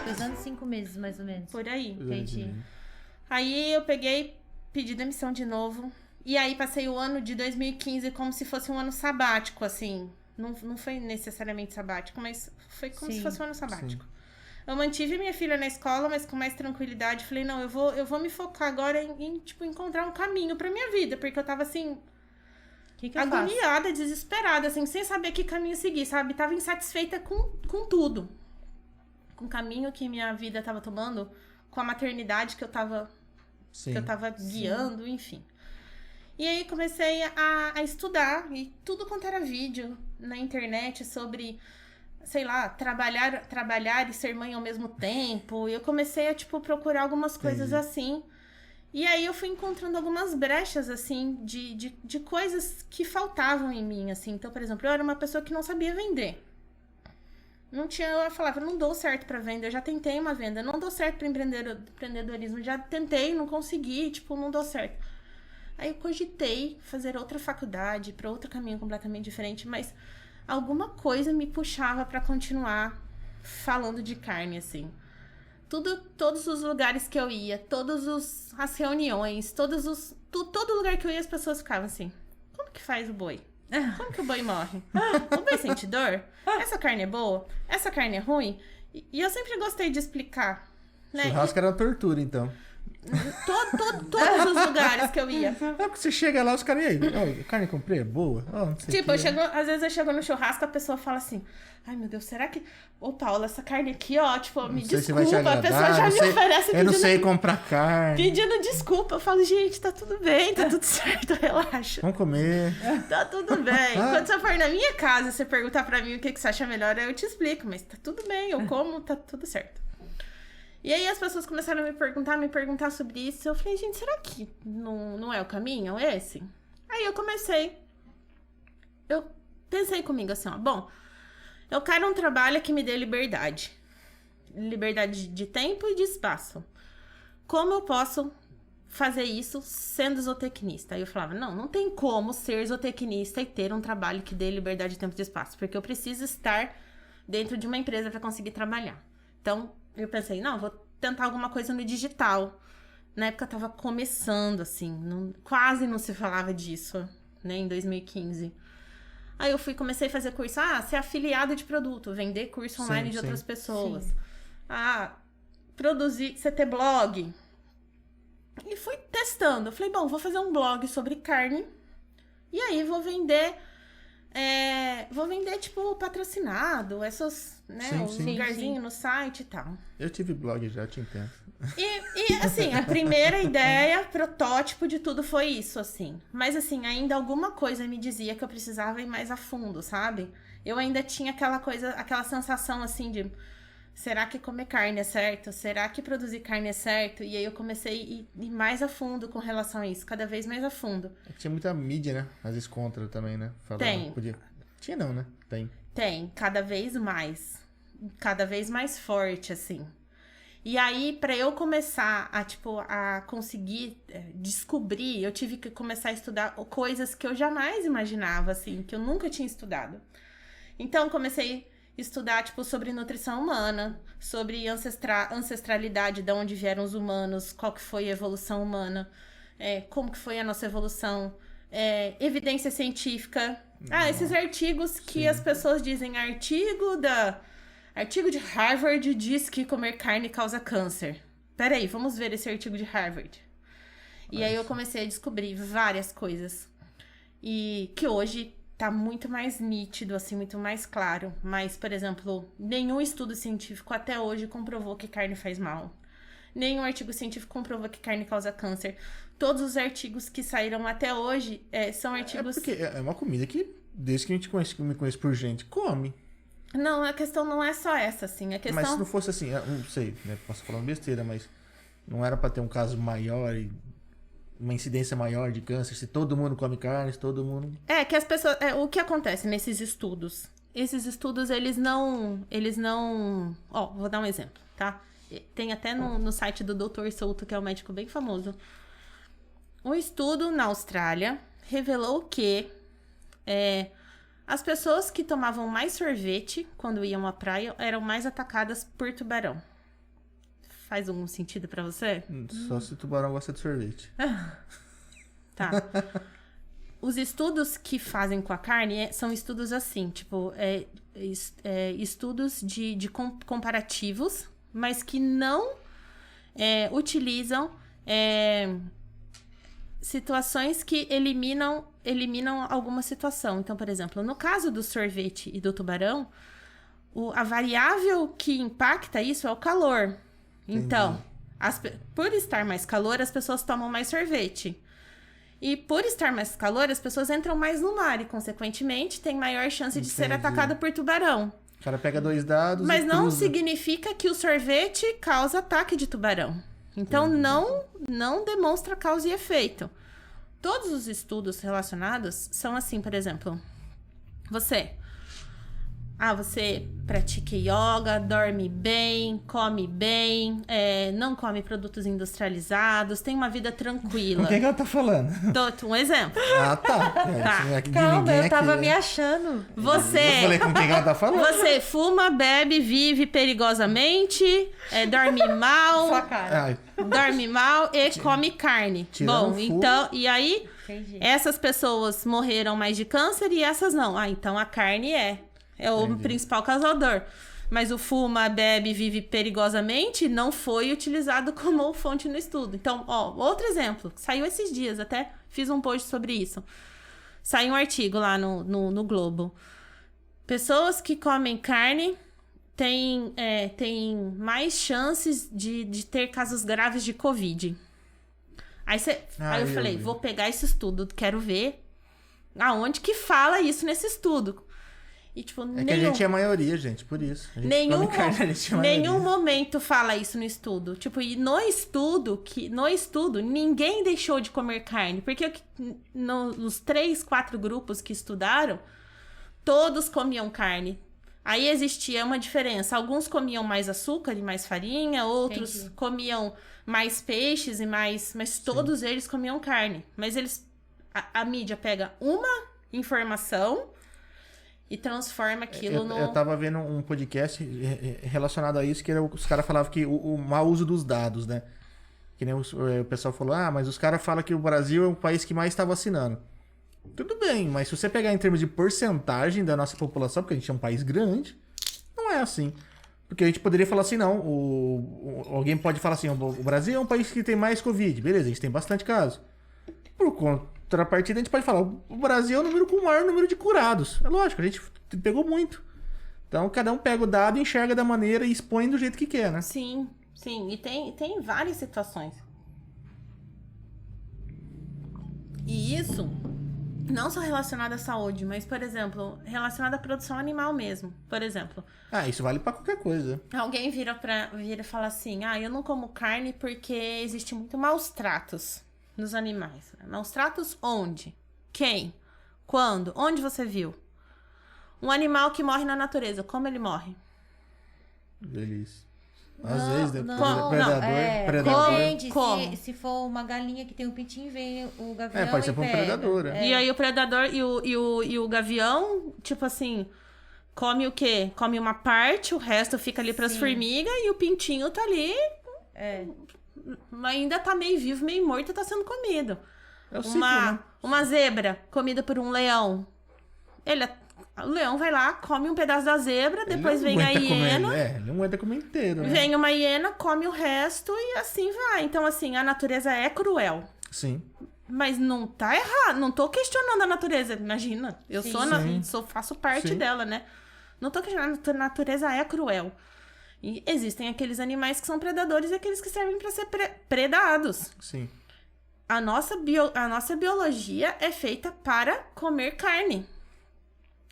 2 anos e 5 meses, mais ou menos. Por aí. Entendi. Aí eu peguei, pedi demissão de novo. E aí passei o ano de 2015 como se fosse um ano sabático, assim. Não foi necessariamente sabático, mas foi como se fosse um ano sabático. Sim. Eu mantive minha filha na escola, mas com mais tranquilidade. Falei, não, eu vou me focar agora em tipo, encontrar um caminho pra minha vida. Porque eu tava, assim, agoniada, desesperada, assim, sem saber que caminho seguir, sabe? Tava insatisfeita com tudo. Com o caminho que minha vida tava tomando, com a maternidade que eu tava, guiando, enfim. E aí comecei a estudar, e tudo quanto era vídeo na internet sobre... sei lá, trabalhar e ser mãe ao mesmo tempo. Eu comecei a, tipo, procurar algumas coisas assim. E aí eu fui encontrando algumas brechas, assim, de coisas que faltavam em mim, assim. Então, por exemplo, eu era uma pessoa que não sabia vender. Eu falava, não dou certo pra venda. Eu já tentei uma venda, não dou certo pra empreendedorismo. Já tentei, não consegui, tipo, não dou certo. Aí eu cogitei fazer outra faculdade, pra outro caminho completamente diferente, mas... alguma coisa me puxava pra continuar falando de carne, assim. Todos os lugares que eu ia, as reuniões, todo lugar que eu ia, as pessoas ficavam assim, como que faz o boi? Como que o boi morre? O boi sente dor? Essa carne é boa? Essa carne é ruim? E eu sempre gostei de explicar, né? Churrasco era uma tortura, então. Todos os lugares que eu ia. É porque você chega lá, os caras, e aí, a carne que eu comprei é boa? Não sei tipo, às vezes eu chego no churrasco, a pessoa fala assim, ai meu Deus, será que... Ô Paula, essa carne aqui, ó, tipo, me desculpa, a pessoa já me oferece pedindo... Eu não sei comprar carne. Pedindo desculpa, eu falo, gente, tá tudo bem, tá tudo certo, relaxa. Vamos comer. Tá tudo bem. Quando você for na minha casa, você perguntar pra mim o que você acha melhor, eu te explico, mas tá tudo bem, eu como, tá tudo certo. E aí as pessoas começaram a me perguntar sobre isso. Eu falei, gente, será que não é o caminho esse? Aí eu pensei comigo assim, ó, bom, eu quero um trabalho que me dê liberdade. Liberdade de tempo e de espaço. Como eu posso fazer isso sendo zootecnista? Aí eu falava, não tem como ser zootecnista e ter um trabalho que dê liberdade de tempo e de espaço, porque eu preciso estar dentro de uma empresa para conseguir trabalhar. Então, eu pensei, não, vou tentar alguma coisa no digital. Na época eu tava começando, assim, quase não se falava disso, né, em 2015. Aí eu comecei a fazer curso, ser afiliado de produto, vender curso online de outras pessoas. Sim. Produzir, você ter blog. E fui testando. Eu falei, bom, vou fazer um blog sobre carne. E aí vou vender, tipo, patrocinado, essas, né, um lugarzinho no site e tal. Eu tive blog já, te entendo. E assim, a primeira ideia, protótipo de tudo foi isso, assim. Mas, assim, ainda alguma coisa me dizia que eu precisava ir mais a fundo, sabe? Eu ainda tinha aquela sensação, assim, de... será que comer carne é certo? Será que produzir carne é certo? E aí eu comecei a ir mais a fundo com relação a isso, cada vez mais a fundo. Tinha muita mídia, né? Às vezes contra também, né? Falava, tem. Tinha não, né? Tem, cada vez mais. Cada vez mais forte, assim. E aí, pra eu começar a conseguir descobrir, eu tive que começar a estudar coisas que eu jamais imaginava, assim, que eu nunca tinha estudado. Então, comecei a estudar, tipo, sobre nutrição humana, sobre ancestralidade, de onde vieram os humanos, qual que foi a evolução humana, como que foi a nossa evolução, evidência científica. Esses artigos que as pessoas dizem, artigo de Harvard diz que comer carne causa câncer. Peraí, vamos ver esse artigo de Harvard. E aí eu comecei a descobrir várias coisas. E que hoje tá muito mais nítido, assim, muito mais claro. Mas, por exemplo, nenhum estudo científico até hoje comprovou que carne faz mal. Nenhum artigo científico comprovou que carne causa câncer. Todos os artigos que saíram até hoje são artigos... Porque é uma comida que, desde que a gente me conhece por gente, come. Não, a questão não é só essa, assim. A questão... Mas se não fosse assim, não sei, né? Posso falar besteira, mas não era pra ter um caso maior e uma incidência maior de câncer, se todo mundo come carne, se todo mundo... que as pessoas... o que acontece nesses estudos? Esses estudos, eles não... vou dar um exemplo, tá? Tem até no site do Dr. Souto, que é um médico bem famoso. Um estudo na Austrália revelou que As pessoas que tomavam mais sorvete quando iam à praia eram mais atacadas por tubarão. Faz algum sentido pra você? Só se o tubarão gosta de sorvete. Tá. Os estudos que fazem com a carne são estudos assim, tipo, estudos de comparativos, mas que não utilizam situações que eliminam alguma situação. Então, por exemplo, no caso do sorvete e do tubarão, a variável que impacta isso é o calor. Então, por estar mais calor, as pessoas tomam mais sorvete. E por estar mais calor, as pessoas entram mais no mar e, consequentemente, tem maior chance de ser atacado por tubarão. O cara pega 2 dados Mas e não cruza. significa que o sorvete causa ataque de tubarão. Então, não demonstra causa e efeito. Todos os estudos relacionados são assim, por exemplo, você pratica yoga, dorme bem, come bem, não come produtos industrializados, tem uma vida tranquila. Com quem que ela tá falando? Dou um exemplo. Ah, tá. Calma, eu tava aqui, me achando. Eu falei com quem que ela tá falando. Você fuma, bebe, vive perigosamente, dorme mal, Sua cara. Ai, dorme mal e come carne. Tirando Bom, fogo. então, e aí, Entendi. essas pessoas morreram mais de câncer e essas não. Ah, então a carne é o Entendi. principal causador. Mas o fuma, bebe, vive perigosamente não foi utilizado como fonte no estudo. Então, outro exemplo, saiu esses dias, até fiz um post sobre isso. Saiu um artigo lá no Globo. Pessoas que comem carne têm mais chances de ter casos graves de Covid. Aí eu falei, vou pegar esse estudo, quero ver aonde que fala isso nesse estudo. E, tipo, que a gente é a maioria, gente, por isso. A gente come carne, a gente é a maioria. nenhum momento fala isso no estudo. Tipo, e no estudo, ninguém deixou de comer carne. Porque nos 3, 4 grupos que estudaram, todos comiam carne. Aí existia uma diferença. Alguns comiam mais açúcar e mais farinha, outros Entendi. comiam mais peixes e mais... Mas todos eles comiam carne. Mas a mídia pega uma informação e transforma aquilo no... Eu tava vendo um podcast relacionado a isso, que os caras falavam que o mau uso dos dados, né? Que nem o pessoal falou, mas os caras falam que o Brasil é o país que mais tá vacinando. Tudo bem, mas se você pegar em termos de porcentagem da nossa população, porque a gente é um país grande, não é assim. Porque a gente poderia falar assim, não, alguém pode falar assim, o Brasil é um país que tem mais Covid. Beleza, a gente tem bastante casos. Por contrapartida, a gente pode falar, o Brasil é o número com o maior número de curados. É lógico, a gente pegou muito. Então, cada um pega o dado, enxerga da maneira e expõe do jeito que quer, né? Sim. E tem várias situações. E isso não só relacionado à saúde, mas, por exemplo, relacionado à produção animal mesmo. Por exemplo, Isso vale pra qualquer coisa. alguém vira e fala assim, eu não como carne porque existe muito maus tratos nos animais. Maus tratos onde? Quem? Quando? Onde você viu? Um animal que morre na natureza, como ele morre? Delícia. Às vezes, né? não, Predador. Depende, Como? se for uma galinha que tem um pintinho, vem o gavião Pode ser e pra um pega. predador, né? E aí o predador e o gavião, tipo assim, come o quê? Come uma parte, o resto fica ali pras Sim. formigas e o pintinho tá ali, É. ainda tá meio vivo, meio morto e tá sendo comido. É o ciclo, né? Uma zebra comida por um leão. O leão vai lá, come um pedaço da zebra, depois Ele vem não a aguenta hiena. comer, ele não aguenta comer inteiro, né? Vem uma hiena, come o resto e assim vai. Então, assim, a natureza é cruel. Sim. Mas não tá errado. Não tô questionando a natureza. Imagina. Eu Sim. faço parte Sim. dela, né? Não tô questionando. A natureza é cruel. E existem aqueles animais que são predadores e aqueles que servem pra ser predados. Sim. A nossa biologia é feita para comer carne.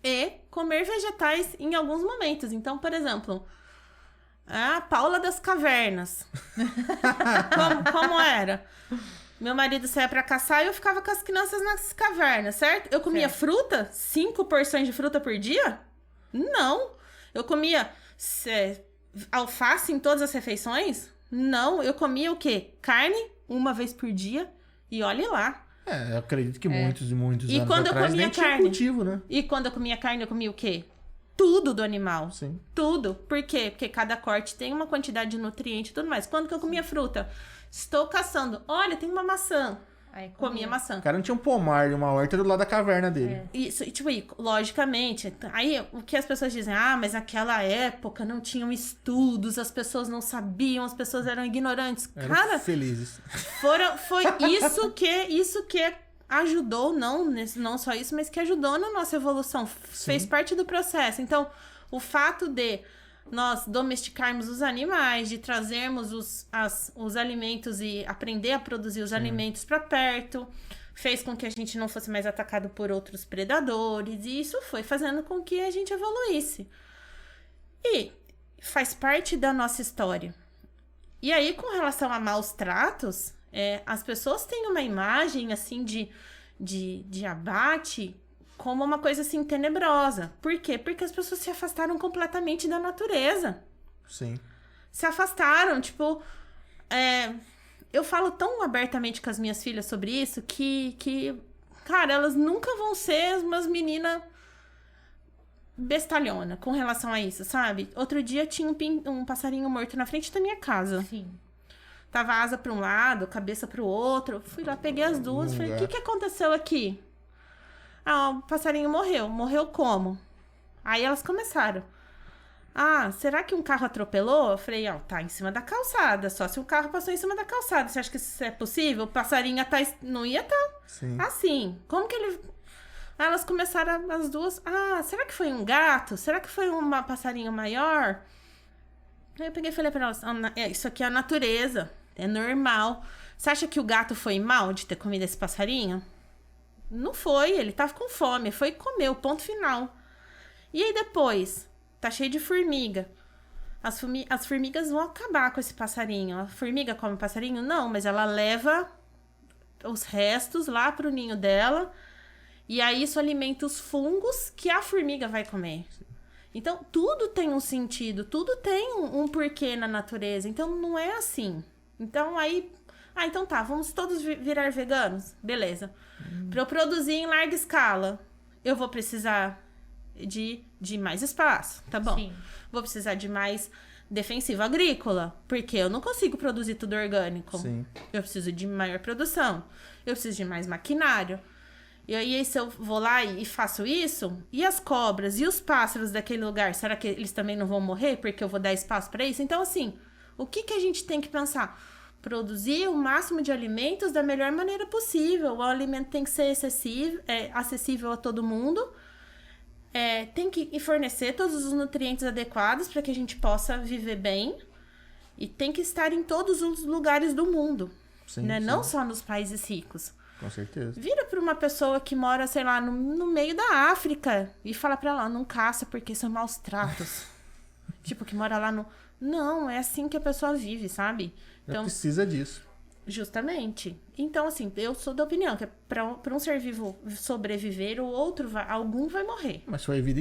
E comer vegetais em alguns momentos. Então, por exemplo, a Paula das Cavernas. Como era? Meu marido saía pra caçar e eu ficava com as crianças nas cavernas, certo? Eu comia fruta? 5 porções de fruta por dia? Não. Eu comia alface em todas as refeições? Não. Eu comia o quê? Carne 1 vez por dia. E olhe lá. Eu acredito que muitos e muitos E anos quando eu atrás comia nem tinha carne? cultivo, né? E quando eu comia carne, eu comia o quê? Tudo do animal. Sim. Tudo. Por quê? Porque cada corte tem uma quantidade de nutriente e tudo mais. Quando que eu comia fruta? Estou caçando. Olha, tem uma maçã. Aí Comia maçã. O cara não tinha um pomar e uma horta do lado da caverna dele. Isso, e, tipo, logicamente, aí o que as pessoas dizem, mas naquela época não tinham estudos, as pessoas não sabiam, as pessoas eram ignorantes. Eram Cara, felizes. foi isso que ajudou, não só isso, mas que ajudou na nossa evolução, fez parte do processo. Então, o fato de nós domesticarmos os animais, de trazermos os alimentos e aprender a produzir os alimentos para perto, fez com que a gente não fosse mais atacado por outros predadores, e isso foi fazendo com que a gente evoluísse. E faz parte da nossa história. E aí, com relação a maus tratos, as pessoas têm uma imagem, assim, de abate como uma coisa, assim, tenebrosa. Por quê? Porque as pessoas se afastaram completamente da natureza. Sim. Se afastaram, tipo... eu falo tão abertamente com as minhas filhas sobre isso que cara, elas nunca vão ser umas meninas bestalhona com relação a isso, sabe? Outro dia tinha um passarinho morto na frente da minha casa. Sim. Tava asa pra um lado, cabeça pro outro. Fui lá, peguei as duas. Falei, o que aconteceu aqui? O passarinho morreu. Morreu como? Aí elas começaram. Será que um carro atropelou? Eu falei, tá em cima da calçada. Só se o carro passou em cima da calçada. Você acha que isso é possível? O passarinho não ia estar assim. Como que ele... Aí elas começaram, as duas... será que foi um gato? Será que foi um passarinho maior? Aí eu peguei e falei pra elas, isso aqui é a natureza. É normal. Você acha que o gato foi mal de ter comido esse passarinho? Não foi, ele tava com fome. Foi comer, o ponto final. E aí depois... Tá cheio de formiga. As formigas vão acabar com esse passarinho. A formiga come o passarinho? Não, mas ela leva os restos lá pro ninho dela. E aí isso alimenta os fungos que a formiga vai comer. Então, tudo tem um sentido. Tudo tem um porquê na natureza. Então, não é assim. Então, aí... então tá, vamos todos virar veganos? Beleza. Pra eu produzir em larga escala, eu vou precisar... De mais espaço, tá bom? Sim. Vou precisar de mais defensivo agrícola, porque eu não consigo produzir tudo orgânico. Sim. Eu preciso de maior produção, eu preciso de mais maquinário. E aí, se eu vou lá e faço isso, e as cobras e os pássaros daquele lugar, será que eles também não vão morrer porque eu vou dar espaço para isso? Então, assim, o que a gente tem que pensar? Produzir o máximo de alimentos da melhor maneira possível. O alimento tem que ser acessível a todo mundo. Tem que fornecer todos os nutrientes adequados para que a gente possa viver bem. E tem que estar em todos os lugares do mundo. Sim, né? sim. Não só nos países ricos. Com certeza. Vira para uma pessoa que mora, sei lá, no meio da África e fala para ela, não caça porque são maus tratos. Tipo, que mora lá no... Não, é assim que a pessoa vive, sabe? Então, precisa disso. Justamente. Então, assim, eu sou da opinião que para um ser vivo sobreviver, algum vai morrer. Mas foi a vida